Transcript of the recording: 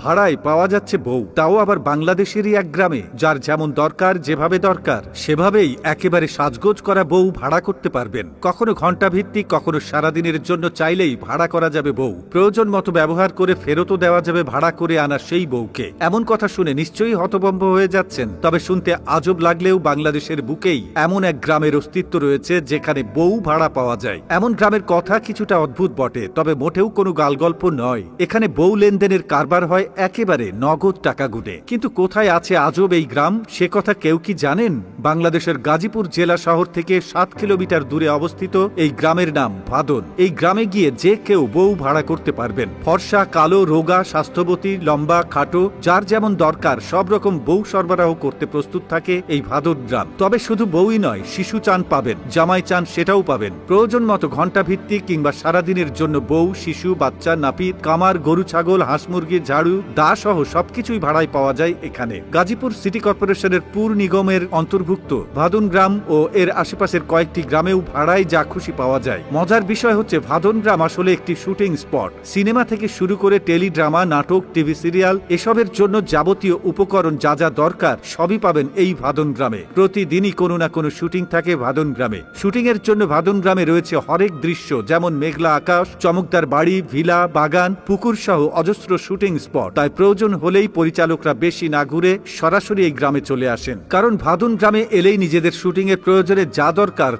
ভাড়ায় পাওয়া যাচ্ছে বউ, তাও আবার বাংলাদেশেরই এক গ্রামে। যার যেমন দরকার, যেভাবে দরকার সেভাবেই একেবারে সাজগোজ করা বউ ভাড়া করতে পারবেন। কখনো ঘন্টা ভিত্তিক, কখনো সারাদিনের জন্য চাইলেই ভাড়া করা যাবে বউ। প্রয়োজন মতো ব্যবহার করে ফেরতও দেওয়া যাবে ভাড়া করে আনা সেই বউকে। এমন কথা শুনে নিশ্চয়ই হতভম্ব হয়ে যাচ্ছেন। তবে শুনতে আজব লাগলেও বাংলাদেশের বুকেই এমন এক গ্রামের অস্তিত্ব রয়েছে যেখানে বউ ভাড়া পাওয়া যায়। এমন গ্রামের কথা কিছুটা অদ্ভুত বটে, তবে মোটেও কোনো গালগল্প নয়। এখানে বউ লেনদেনের কারবার হয় একেবারে নগদ টাকা গুনে। কিন্তু কোথায় আছে আজব এই গ্রাম, সে কথা কেউ কি জানেন? বাংলাদেশের গাজীপুর জেলা শহর থেকে 7 কিলোমিটার দূরে অবস্থিত এই গ্রামের নাম ভাদন। এই গ্রামে গিয়ে যে কেউ বউ ভাড়া করতে পারবেন। ফর্সা, কালো, রোগা, স্বাস্থ্যবতী, লম্বা, খাটো, যার যেমন দরকার সব রকম বউ সরবরাহ করতে প্রস্তুত থাকে এই ভাদন গ্রাম। তবে শুধু বউই নয়, শিশু চান পাবেন, জামাই চান সেটাও পাবেন। প্রয়োজন মতো ঘন্টা ভিত্তিক কিংবা সারাদিনের জন্য বউ, শিশু, বাচ্চা, নাপিত, কামার, গরু, ছাগল, হাঁস, মুরগি, ঝাড়ু, দা সহ সবকিছুই ভাড়ায় পাওয়া যায় এখানে। গাজীপুর সিটি কর্পোরেশনের পুর নিগমের অন্তর্ভুক্ত ভাদন গ্রাম ও এর আশেপাশের কয়েকটি গ্রামেও ভাড়ায় যা খুশি পাওয়া যায়। মজার বিষয় হচ্ছে ভাদন গ্রাম আসলে একটি শুটিং স্পট। সিনেমা থেকে শুরু করে টেলিড্রামা, নাটক, টিভি সিরিয়াল এসবের জন্য যাবতীয় উপকরণ যা যা দরকার সবই পাবেন এই ভাদন গ্রামে। প্রতিদিনই কোনো না কোনো শুটিং থাকে ভাদন গ্রামে। শুটিং এর জন্য ভাদন গ্রামে রয়েছে হরেক দৃশ্য, যেমন মেঘলা আকাশ, চমকদার বাড়ি, ভিলা, বাগান, পুকুর সহ অজস্র শুটিং স্পট। তাই প্রয়োজন হলেই পরিচালকরা বেশি না ঘুরে সরাসরি এই গ্রামে চলে আসেন। কারণ ভাদন গ্রামে এলেই নিজেদের শুটিং এর প্রয়োজনে যা দরকার